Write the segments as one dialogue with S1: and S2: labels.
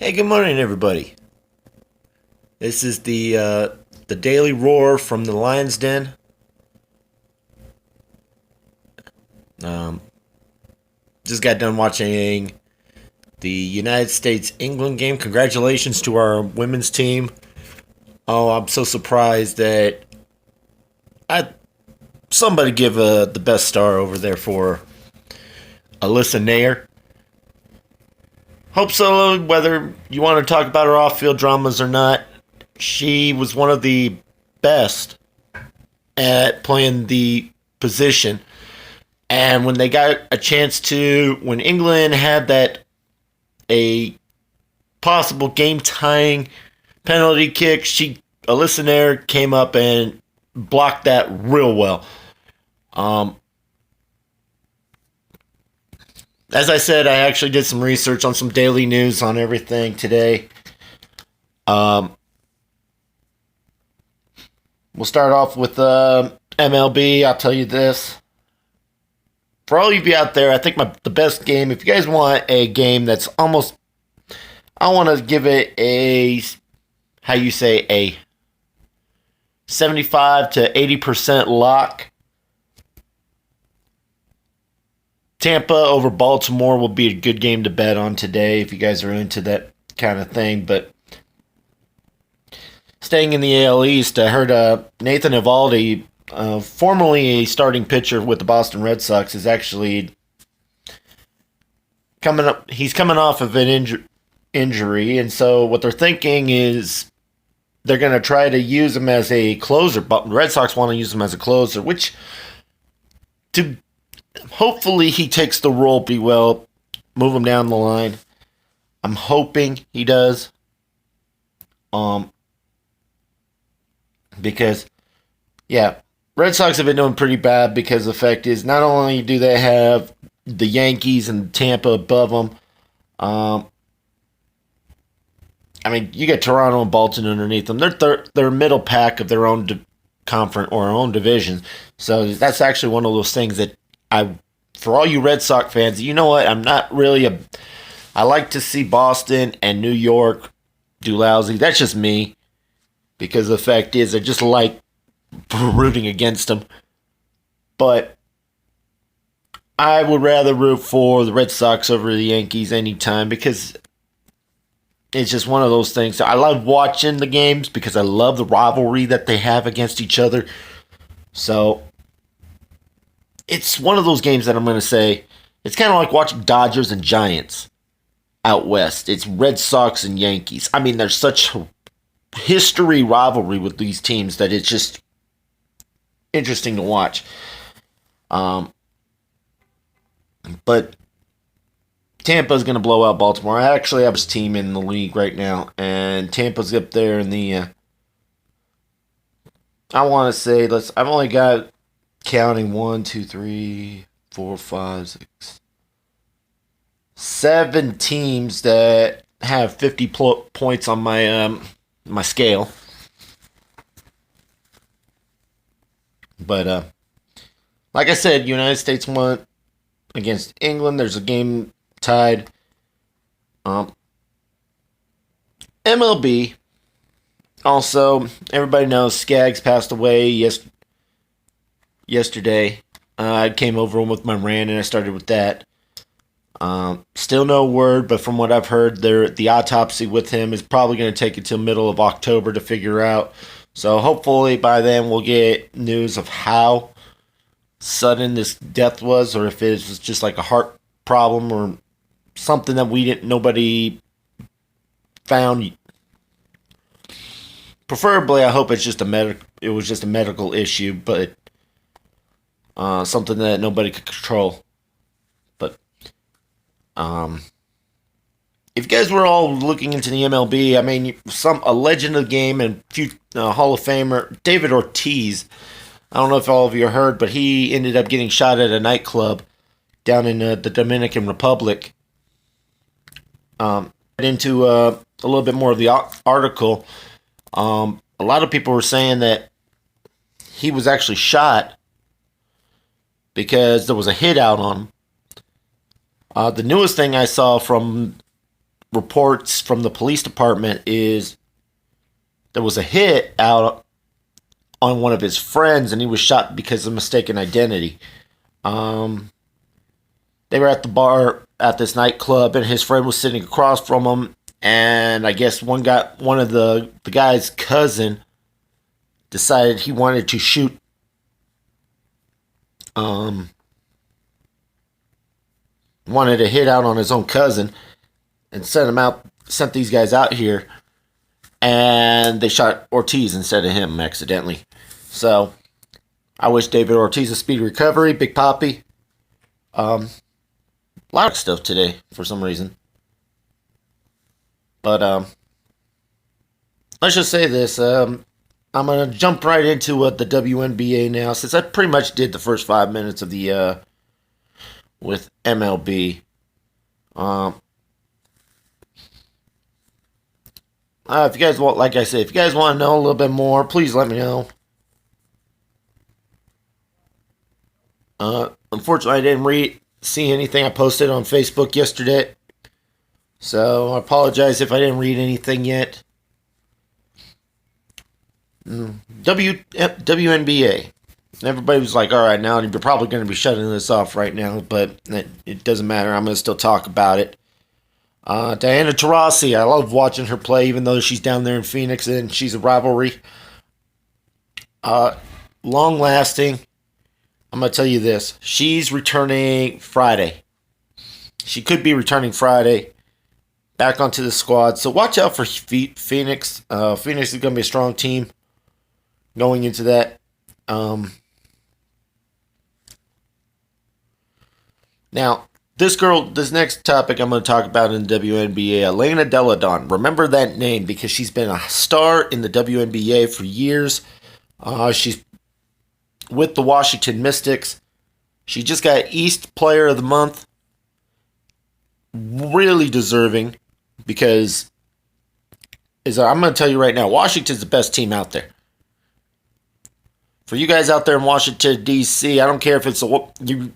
S1: Hey, good morning, everybody. This is the Daily Roar from the Lions Den. Um, just got done watching the United States England game. Congratulations to our women's team. Oh, I'm so surprised that I somebody give the best star over there for Alyssa Nair. Hope so. Whether you want to talk about her off-field dramas or not, she was one of the best at playing the position. And when they got a chance to, when England had that a possible game tying penalty kick, Alyssa Nair came up and blocked that real well. Um, as I said, I actually did some research on some daily news on everything today. Um, we'll start off with MLB. I'll tell you this. For all of you out there, I think the best game, if you guys want a game that's almost, I want to give it a 75 to 80% lock. Tampa over Baltimore will be a good game to bet on today if you guys are into that kind of thing. But staying in the AL East, I heard Nathan Eovaldi, formerly a starting pitcher with the Boston Red Sox, is actually coming up. He's coming off of an injury, and so what they're thinking is they're going to try to use him as a closer. But the Red Sox want to use him as a closer, which to hopefully he takes the role pretty well, move him down the line. I'm hoping he does. Because yeah, Red Sox have been doing pretty bad because the fact is not only do they have the Yankees and Tampa above them, I mean, you got Toronto and Baltimore underneath them. They're middle pack of their own conference or own division. So that's actually one of those things that for all you Red Sox fans, you know what? I'm not really I like to see Boston and New York do lousy. That's just me. Because the fact is, I just like rooting against them. But I would rather root for the Red Sox over the Yankees anytime because it's just one of those things. I love watching the games because I love the rivalry that they have against each other. So it's one of those games that I'm going to say it's kind of like watching Dodgers and Giants out west. It's Red Sox and Yankees. I mean, there's such history rivalry with these teams that it's just interesting to watch. But Tampa's going to blow out Baltimore. I actually have his team in the league right now, and Tampa's up there in the. I want to say I've only got counting 1, 2, 3, 4, 5, 6, 7 teams that have 50 points on my scale. But like I said, United States won against England. There's a game tied. MLB. Also, everybody knows Skaggs passed away yesterday. I came over with my rant and I started with that. Still no word, but from what I've heard, the autopsy with him is probably going to take until middle of October to figure out. So hopefully by then we'll get news of how sudden this death was, or if it was just like a heart problem or something that nobody found. Preferably, I hope it's just it was just a medical issue, but something that nobody could control. But if you guys were all looking into the MLB, I mean, a legend of the game and Hall of Famer David Ortiz. I don't know if all of you heard, but he ended up getting shot at a nightclub down in the Dominican Republic. Into a little bit more of the article. A lot of people were saying that he was actually shot because there was a hit out on him. The newest thing I saw from reports from the police department is there was a hit out on one of his friends, and he was shot because of mistaken identity. Um, they were at the bar at this nightclub, and his friend was sitting across from him. And I guess one of the guy's cousin, decided he wanted to shoot. Um, Wanted to hit out on his own cousin, and sent these guys out here, and they shot Ortiz instead of him accidentally. So I wish David Ortiz a speedy recovery. Big Poppy. A lot of stuff today for some reason. But let's just say this. I'm gonna jump right into the WNBA now, since I pretty much did the first 5 minutes of the with MLB. Um, if you guys want, like I said, if you guys want to know a little bit more, please let me know. Unfortunately, I didn't see anything I posted on Facebook yesterday, so I apologize if I didn't read anything yet. WNBA. Everybody was like, all right, now you're probably going to be shutting this off right now, but it doesn't matter. I'm going to still talk about it. Diana Taurasi, I love watching her play, even though she's down there in Phoenix and she's a rivalry. Long lasting. I'm going to tell you this. She's returning Friday. She could be returning Friday back onto the squad. So watch out for Phoenix. Phoenix is going to be a strong team going into that. Now, this next topic I'm going to talk about in the WNBA, Elena Delle Donne. Remember that name because she's been a star in the WNBA for years. She's with the Washington Mystics. She just got East Player of the Month. Really deserving because I'm going to tell you right now, Washington's the best team out there. For you guys out there in Washington, D.C., I don't care if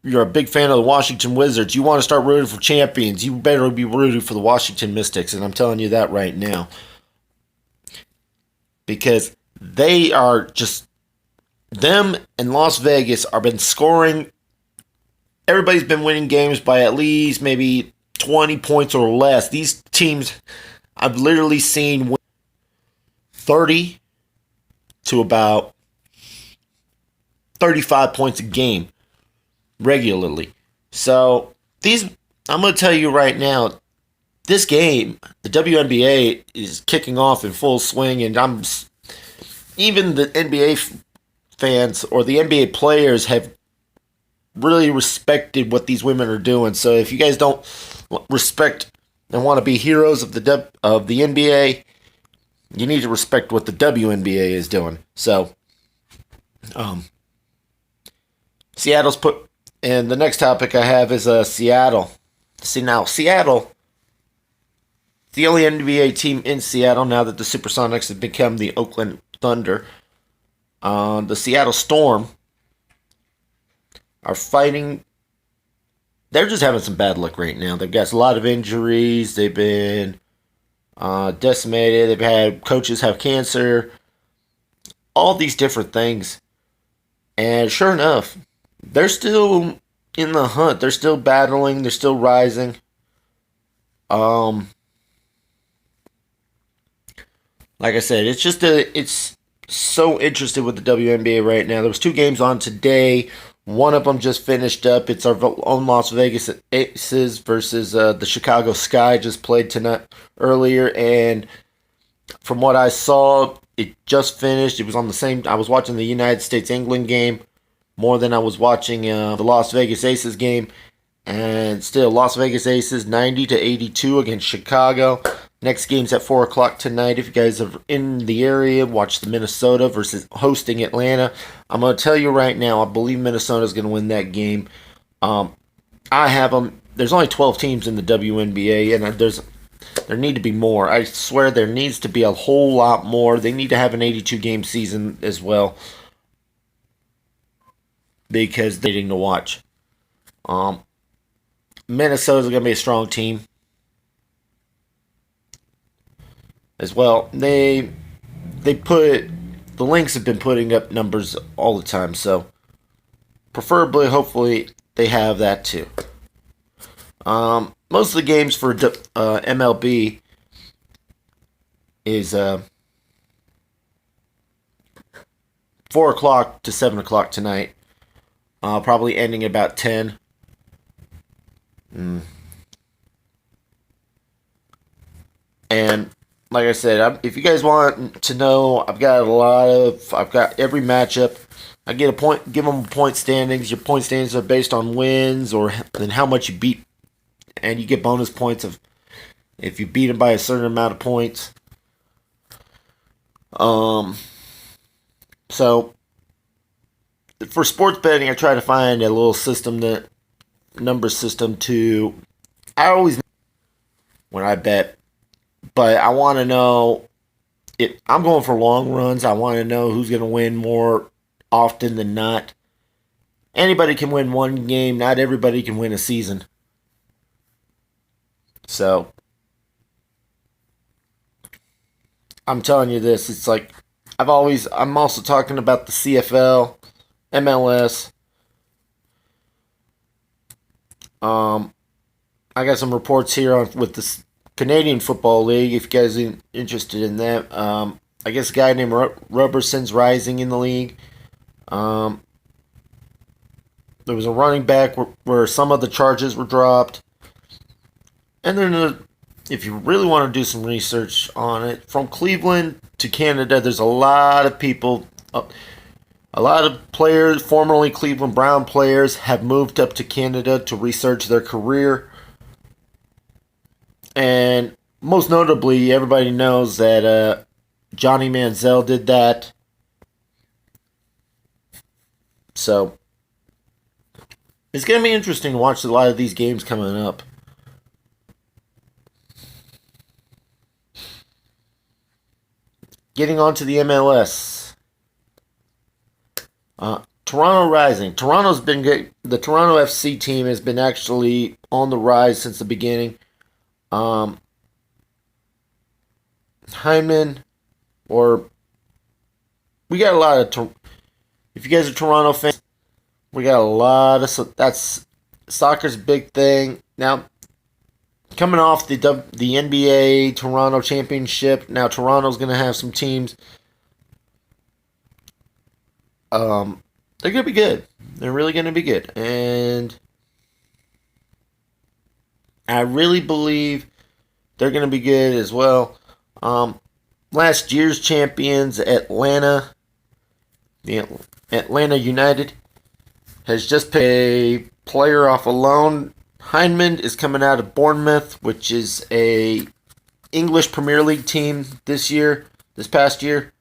S1: you're a big fan of the Washington Wizards. You want to start rooting for champions, you better be rooting for the Washington Mystics, and I'm telling you that right now. Because they are just... Them and Las Vegas have been scoring... Everybody's been winning games by at least maybe 20 points or less. These teams, I've literally seen 30 to about 35 points a game regularly. So I'm going to tell you right now, this game, the WNBA is kicking off in full swing, and even the NBA fans or the NBA players have really respected what these women are doing. So if you guys don't respect and want to be heroes of the NBA, you need to respect what the WNBA is doing. So, Seattle's put, and the next topic I have is Seattle. See, now Seattle, the only NBA team in Seattle now that the Supersonics have become the Oakland Thunder. The Seattle Storm are fighting. They're just having some bad luck right now. They've got a lot of injuries. They've been decimated. They've had coaches have cancer. All these different things. And sure enough, they're still in the hunt. They're still battling. They're still rising. Like I said, it's so interested with the WNBA right now. There was 2 games on today. One of them just finished up. It's our own Las Vegas Aces versus the Chicago Sky. Just played tonight earlier, and from what I saw, it just finished. It was on the same. I was watching the United States England game more than I was watching the Las Vegas Aces game. And still, Las Vegas Aces 90-82 against Chicago. Next game's at 4 o'clock tonight. If you guys are in the area, watch the Minnesota versus hosting Atlanta. I'm going to tell you right now, I believe Minnesota's going to win that game. I have them. There's only 12 teams in the WNBA, and there need to be more. I swear there needs to be a whole lot more. They need to have an 82-game season as well, because they're needing to watch. Minnesota's going to be a strong team. as well. They put the links have been putting up numbers all the time, so preferably, hopefully, they have that too. Most of the games for MLB is 4 o'clock to 7 o'clock tonight. Probably ending about 10. Mm. And like I said, if you guys want to know, I've got every matchup. I get a point, give them point standings. Your point standings are based on wins or and how much you beat, and you get bonus points of if you beat them by a certain amount of points. Um, so for sports betting, I try to find a little system that number system to. I always when I bet, but I want to know if I'm going for long runs. I want to know who's going to win more often than not. Anybody can win one game. Not everybody can win a season. So I'm telling you this. It's like I'm also talking about the CFL, MLS. Um, I got some reports here with the Canadian Football League. If you guys are interested in that, I guess a guy named Roberson's rising in the league. Um, there was a running back where some of the charges were dropped, and then if you really want to do some research on it, from Cleveland to Canada, there's a lot of people. A lot of players, formerly Cleveland Brown players, have moved up to Canada to research their career. And most notably, everybody knows that Johnny Manziel did that. So it's going to be interesting to watch a lot of these games coming up. Getting on to the MLS. Toronto Rising. Toronto's been good. The Toronto FC team has been actually on the rise since the beginning. Hyman, or we got a lot of. If you guys are Toronto fans, we got a lot of. That's soccer's big thing now. Coming off the NBA Toronto Championship, now Toronto's going to have some teams. They're going to be good. They're really going to be good, and I really believe they're going to be good as well. Last year's champions, the Atlanta United, has just picked a player off a loan. Hyndman is coming out of Bournemouth, which is a English Premier League team this past year.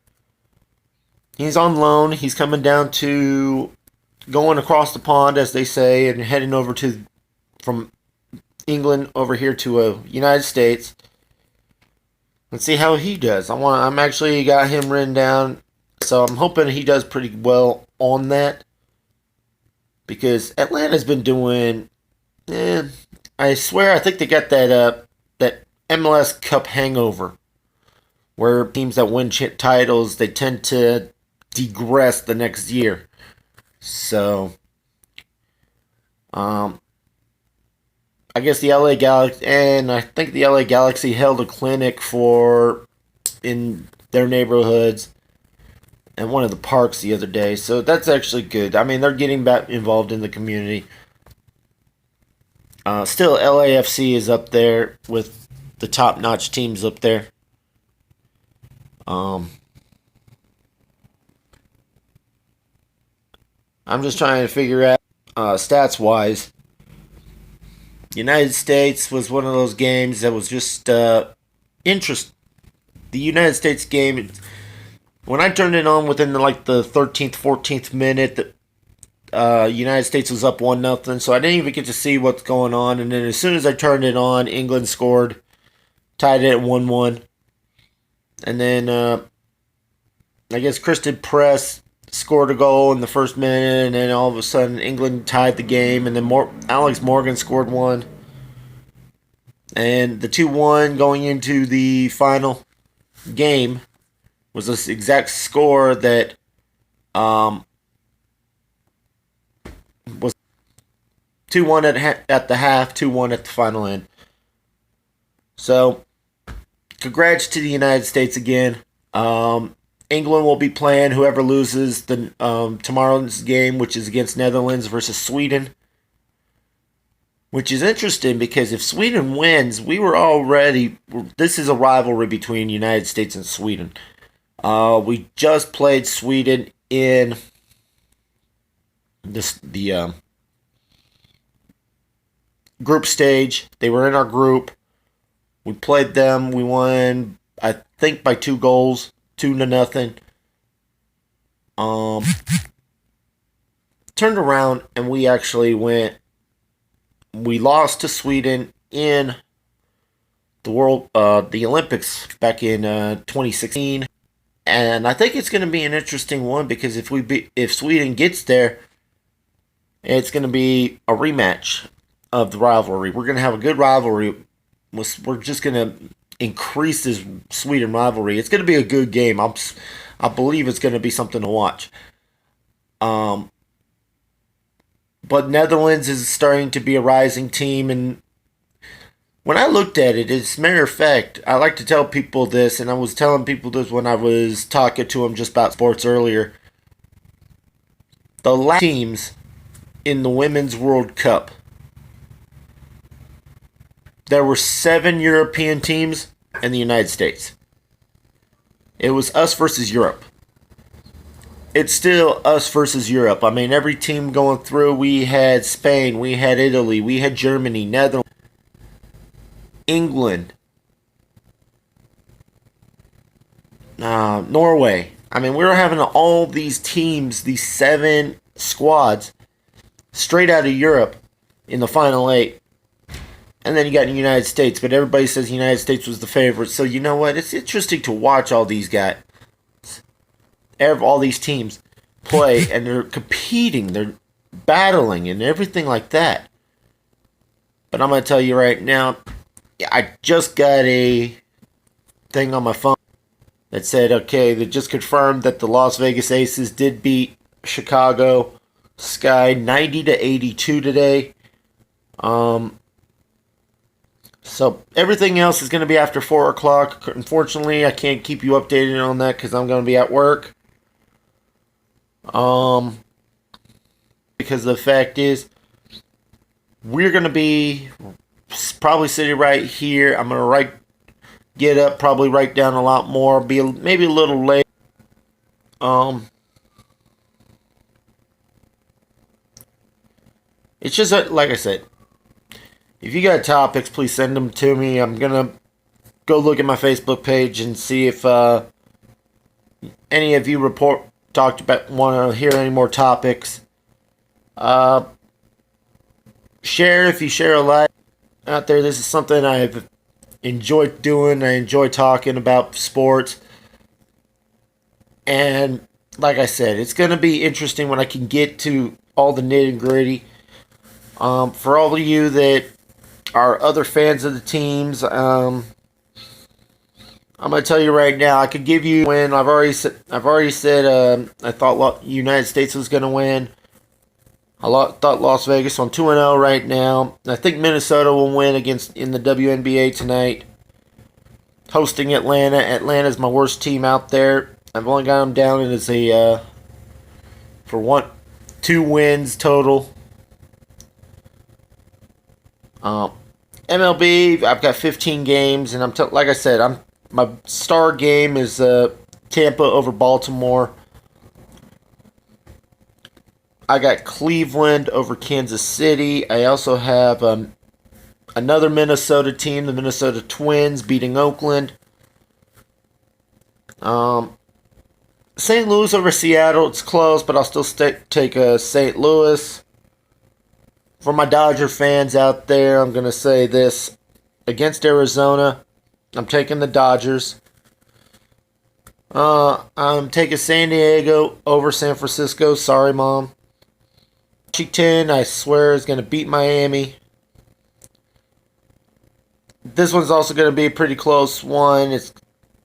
S1: He's on loan. He's coming down to going across the pond, as they say, and heading over from England over here to United States. Let's see how he does. I'm actually got him written down, so I'm hoping he does pretty well on that, because Atlanta's been doing. I swear, I think they got that MLS Cup hangover, where teams that win titles, they tend to digress the next year. So, I guess the LA Galaxy, and I think the LA Galaxy held a clinic in their neighborhoods and one of the parks the other day. So that's actually good. I mean, they're getting back involved in the community. Still, LAFC is up there with the top-notch teams up there. I'm just trying to figure out stats-wise. United States was one of those games that was just interest. The United States game, when I turned it on within the 13th, 14th minute, United States was up 1-0, so I didn't even get to see what's going on. And then as soon as I turned it on, England scored, tied it at 1-1. And then I guess Christian Press scored a goal in the first minute, and then all of a sudden England tied the game, and then Alex Morgan scored one. And the 2-1 going into the final. game was this exact score that was 2-1 at the half, 2-1 at the final end. So, congrats to the United States again. England will be playing whoever loses the tomorrow's game, which is against Netherlands versus Sweden. Which is interesting because if Sweden wins, this is a rivalry between United States and Sweden. We just played Sweden in the group stage. They were in our group. We played them. We won, I think, by 2 goals, 2-0. Turned around and we actually went. We lost to Sweden in the Olympics back in 2016, and I think it's going to be an interesting one because if Sweden gets there, it's going to be a rematch of the rivalry. We're going to have a good rivalry. We're just going to increase this Sweden rivalry. It's going to be a good game. I believe it's going to be something to watch. But Netherlands is starting to be a rising team, and when I looked at it, as a matter of fact, I like to tell people this, and I was telling people this when I was talking to them just about sports earlier. The last teams in the Women's World Cup, there were 7 European teams and the United States. It was us versus Europe. It's still us versus Europe. I mean, every team going through, we had Spain, we had Italy, we had Germany, Netherlands, England, Norway. I mean, we were having all these teams, these 7 squads, straight out of Europe in the final 8. And then you got the United States, but everybody says the United States was the favorite. So you know what? It's interesting to watch all these guys, all these teams play, and they're competing, they're battling, and everything like that. But I'm going to tell you right now, I just got a thing on my phone that said, okay, they just confirmed that the Las Vegas Aces did beat Chicago Sky 90-82 today. So everything else is going to be after 4 o'clock. Unfortunately, I can't keep you updated on that because I'm going to be at work. Because the fact is, we're going to be probably sitting right here. I'm going to get up, probably write down a lot more, be maybe a little late. It's just like I said, if you got topics, please send them to me. I'm going to go look at my Facebook page and see if any of you want to hear any more topics. Share if you share a lot out there. This is something I've enjoyed doing. I enjoy talking about sports. And like I said, it's going to be interesting when I can get to all the nitty gritty. For all of you that are other fans of the teams, I'm going to tell you right now, I could give you win. I've already said I thought United States was going to win. I thought Las Vegas. So I'm 2-0 right now. I think Minnesota will win in the WNBA tonight. Hosting Atlanta. Atlanta's my worst team out there. I've only got them down as for 2 wins total. MLB, I've got 15 games, and like I said, my star game is Tampa over Baltimore. I got Cleveland over Kansas City. I also have another Minnesota team, the Minnesota Twins, beating Oakland. St. Louis over Seattle. It's close, but I'll still take St. Louis. For my Dodger fans out there, I'm going to say this. Against Arizona, I'm taking the Dodgers. I'm taking San Diego over San Francisco. Sorry, Mom. Washington, I swear, is going to beat Miami. This one's also going to be a pretty close one.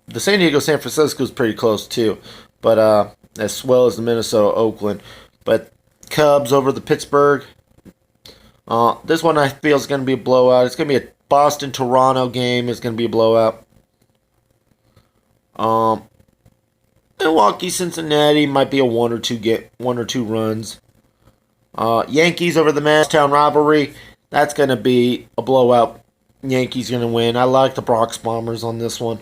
S1: the San Diego San Francisco is pretty close too, but as well as the Minnesota Oakland. But Cubs over the Pittsburgh. This one I feel is going to be a blowout. It's going to be a Boston Toronto game. It's going to be a blowout. Milwaukee Cincinnati might be a one or two runs. Yankees over the Masstown rivalry. That's going to be a blowout. Yankees going to win. I like the Bronx Bombers on this one.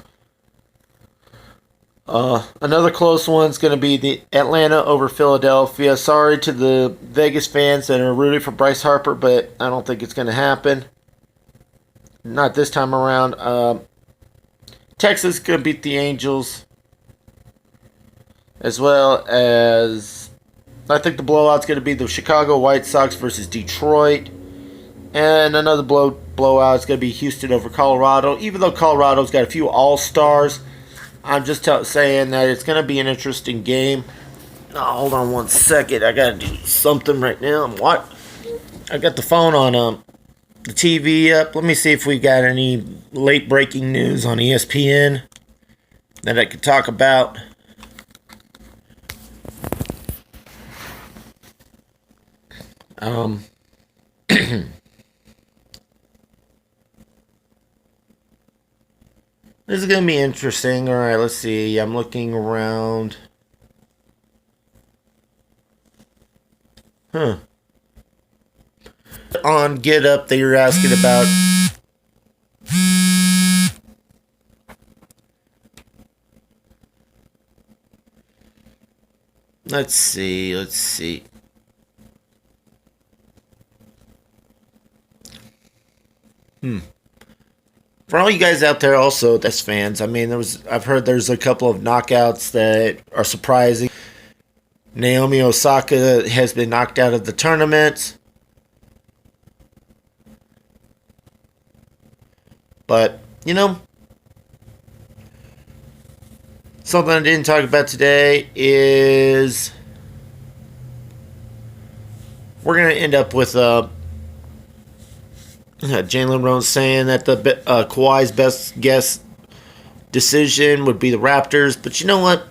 S1: Another close one is going to be the Atlanta over Philadelphia. Sorry to the Vegas fans that are rooting for Bryce Harper, but I don't think it's going to happen. Not this time around. Texas is going to beat the Angels. As well as, I think the blowout's going to be the Chicago White Sox versus Detroit. And another blowout is going to be Houston over Colorado. Even though Colorado's got a few all-stars, I'm just saying that it's going to be an interesting game. Oh, hold on one second. I got to do something right now. What? I got the phone on the TV up. Let me see if we got any late-breaking news on ESPN that I could talk about. This is going to be interesting. All right, let's see. I'm looking around. On Get Up that you're asking about. Let's see. For all you guys out there also that's fans, I mean, I've heard there's a couple of knockouts that are surprising. Naomi Osaka has been knocked out of the tournament. But, something I didn't talk about today is we're going to end up with Jalen Rose saying that the Kawhi's best guess decision would be the Raptors. But you know what?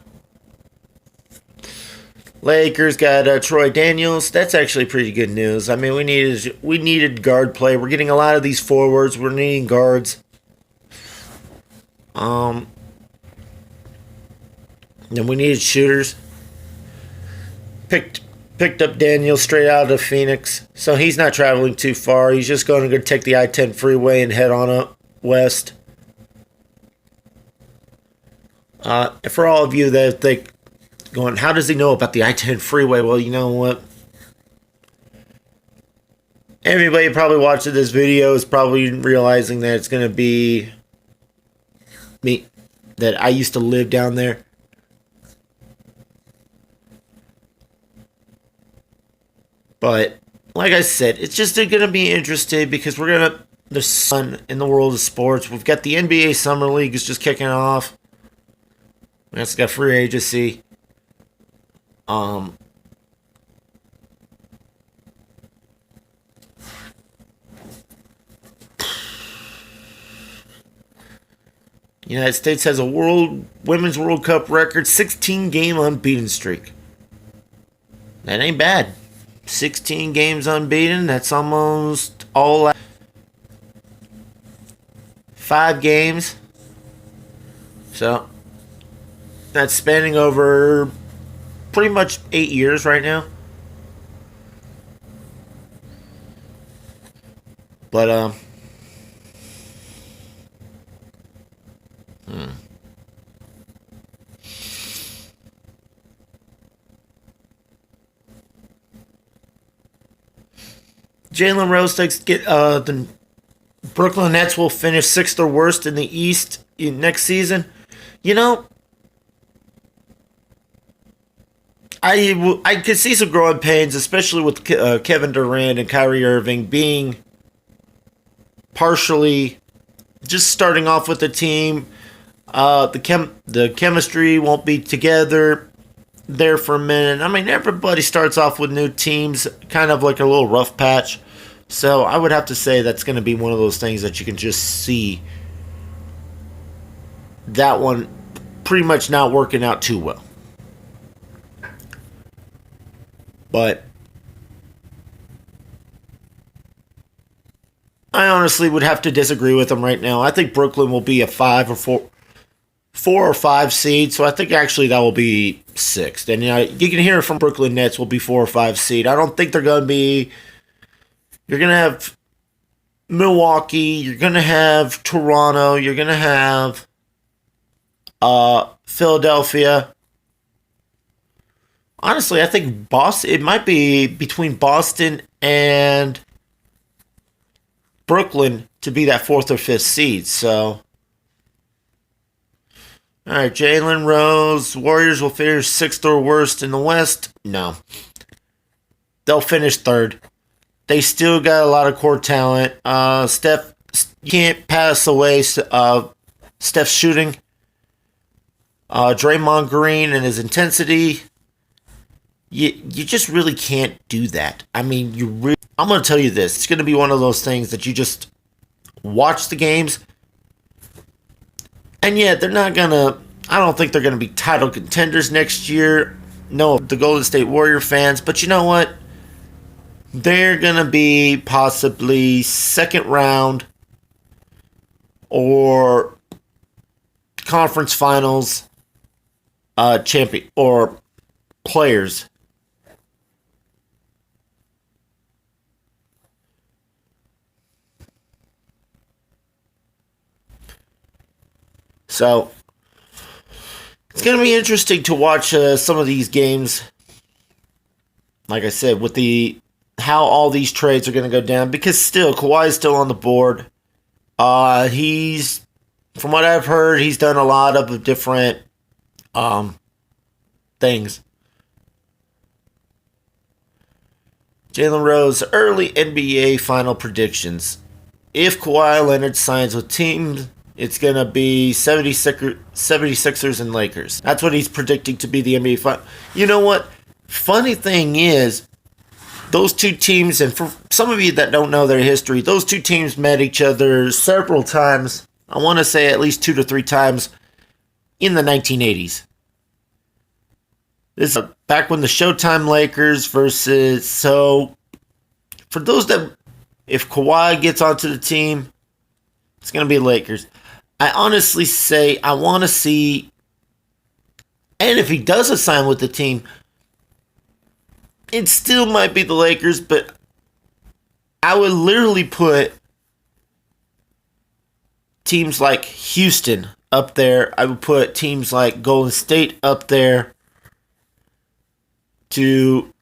S1: Lakers got Troy Daniels. That's actually pretty good news. I mean, we needed guard play. We're getting a lot of these forwards. We're needing guards. And we needed shooters. Picked up Daniel straight out of Phoenix, so he's not traveling too far. He's just going to take the I-10 freeway and head on up west. For all of you that think, going, how does he know about the I-10 freeway? Well, you know what? Everybody probably watching this video is probably realizing that it's going to be me, that I used to live down there. But, like I said, it's just going to be interesting because there's sun in the world of sports. We've got the NBA Summer League is just kicking off. It's got free agency. United States has a Women's World Cup record, 16-game unbeaten streak. That ain't bad. 16 games unbeaten. That's almost all. 5 games. So that's spanning over pretty much 8 years right now. But Jalen Rose the Brooklyn Nets will finish 6th or worst in the East next season. I could see some growing pains, especially with Kevin Durant and Kyrie Irving being partially just starting off with the team. The chemistry won't be together there for a minute. I mean, everybody starts off with new teams, kind of like a little rough patch. So I would have to say that's going to be one of those things that you can just see that one pretty much not working out too well. But I honestly would have to disagree with them right now. I think Brooklyn will be a 4 or 5 seed, so I think actually that will be 6th. And you can hear from Brooklyn Nets will be 4 or 5 seed. I don't think they're going to be. You're going to have Milwaukee. You're going to have Toronto. You're going to have Philadelphia. Honestly, I think Boston. It might be between Boston and Brooklyn to be that 4th or 5th seed. So, all right, Jalen Rose. Warriors will finish 6th or worst in the West. No, they'll finish 3rd. They still got a lot of core talent. Steph, you can't pass away Steph's shooting. Draymond Green and his intensity. You just really can't do that. I mean, I'm going to tell you this. It's going to be one of those things that you just watch the games. And yeah, they're not going to. I don't think they're going to be title contenders next year. No, the Golden State Warrior fans. But you know what? They're going to be possibly 2nd round or conference finals champion or players. So it's going to be interesting to watch some of these games. Like I said, with how all these trades are going to go down, because still Kawhi is still on the board. He's, from what I've heard, he's done a lot of different things. Jalen Rose, early NBA final predictions. If Kawhi Leonard signs with teams, it's going to be 76ers and Lakers. That's what he's predicting to be the NBA final. You know what? Funny thing is, those two teams, and for some of you that don't know their history, those two teams met each other several times. I want to say at least 2 to 3 times in the 1980s. This is back when the Showtime Lakers versus. So, for those that, if Kawhi gets onto the team, it's going to be Lakers. I honestly say I want to see, and if he does sign with the team, it still might be the Lakers, but I would literally put teams like Houston up there. I would put teams like Golden State up there to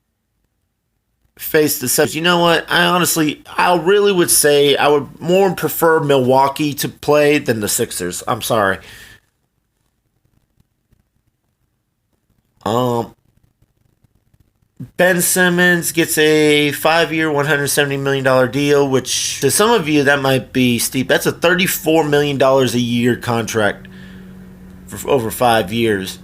S1: face the Sixers. You know what? I really would say I would more prefer Milwaukee to play than the Sixers. I'm sorry. Ben Simmons gets a 5-year, $170 million deal, which to some of you that might be steep. That's a $34 million a year contract for over 5 years.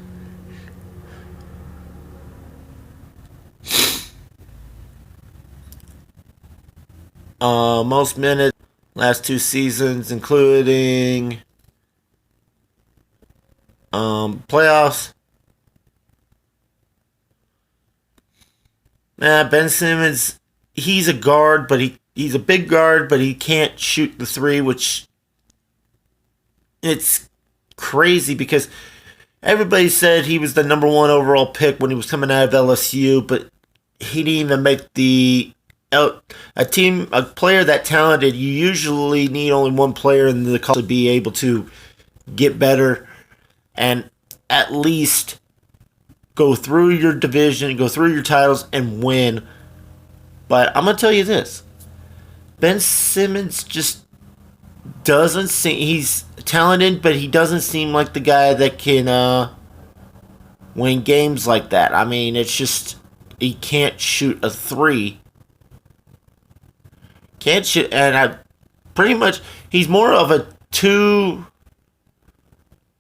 S1: Most minutes last 2 seasons, including playoffs. Ben Simmons, he's a guard, but he's a big guard, but he can't shoot the 3, which it's crazy because everybody said he was the number 1 overall pick when he was coming out of LSU, but he didn't even make a player that talented. You usually need only one player in the college to be able to get better and at least go through your division, go through your titles, and win. But I'm going to tell you this. Ben Simmons just doesn't seem... He's talented, but he doesn't seem like the guy that can win games like that. I mean, it's just... He can't shoot a 3. Can't shoot... And pretty much... He's more of a two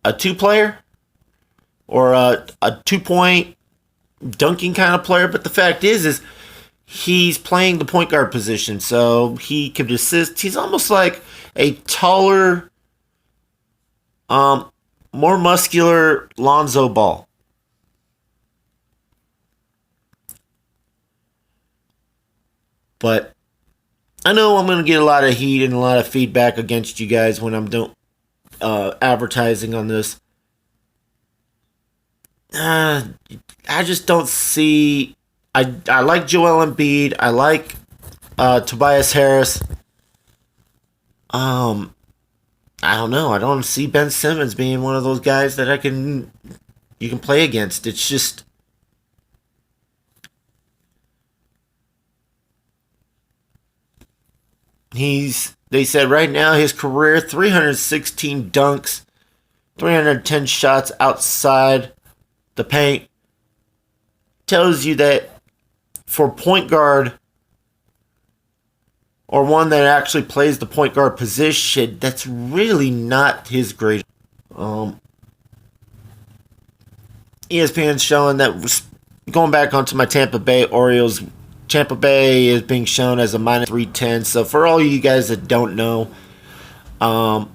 S1: player. Or a 2-point dunking kind of player. But the fact is he's playing the point guard position. So he can assist. He's almost like a taller more muscular Lonzo Ball. But I know I'm going to get a lot of heat and a lot of feedback against you guys when I'm doing advertising on this. I just don't see. I like Joel Embiid. I like Tobias Harris. I don't know. I don't see Ben Simmons being one of those guys that you can play against. It's just they said right now his career 316 dunks, 310 shots outside the paint tells you that for point guard or one that actually plays the point guard position, that's really not his great. ESPN's showing that going back onto my Tampa Bay Orioles. Tampa Bay is being shown as a minus 310. So for all you guys that don't know how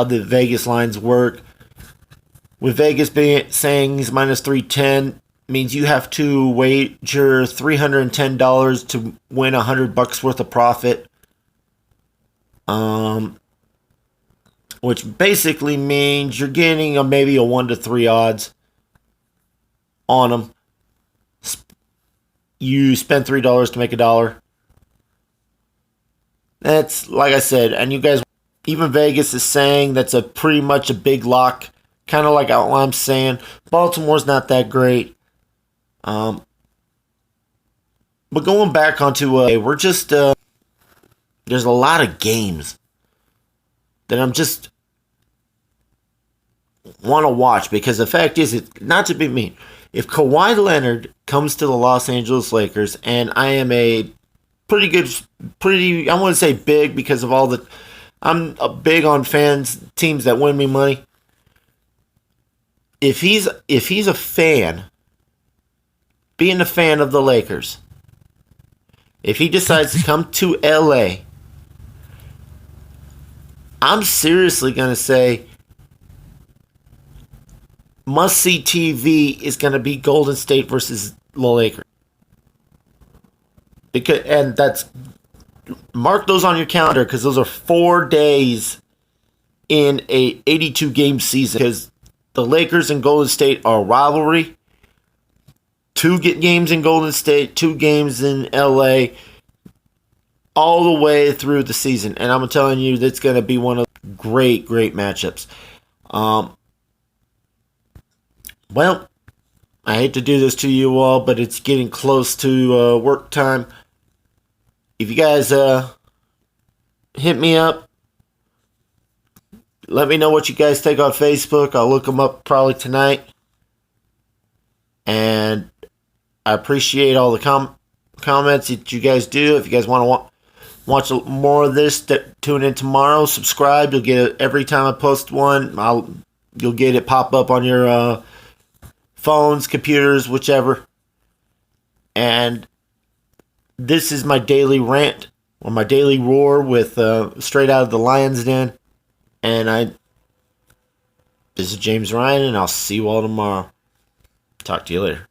S1: the Vegas lines work, with Vegas saying he's minus 310, means you have to wager $310 to win $100 worth of profit. Which basically means you're getting maybe a 1 to 3 odds on them. You spend $3 to make $1. That's, like I said, and you guys, even Vegas is saying that's a pretty much a big lock. Kind of like how I'm saying. Baltimore's not that great. But going back onto, we're just, there's a lot of games that I'm just want to watch, because the fact is, it's not to be mean. If Kawhi Leonard comes to the Los Angeles Lakers, and I am a I want to say big because of I'm a big on teams that win me money. If he's a fan, being a fan of the Lakers, if he decides to come to LA, I'm seriously going to say must-see TV is going to be Golden State versus the Lakers. And that's, mark those on your calendar, because those are 4 days in a 82-game season. Because the Lakers and Golden State are a rivalry. 2 games in Golden State, 2 games in LA, all the way through the season. And I'm telling you, that's going to be one of great matchups. Well, I hate to do this to you all, but it's getting close to work time. If you guys hit me up, let me know what you guys think on Facebook. I'll look them up probably tonight. And I appreciate all the comments that you guys do. If you guys want to watch more of this, tune in tomorrow. Subscribe. You'll get it every time I post one. You'll get it pop up on your phones, computers, whichever. And this is my daily rant or my daily roar with straight out of the Lion's Den. And this is James Ryan, and I'll see you all tomorrow. Talk to you later.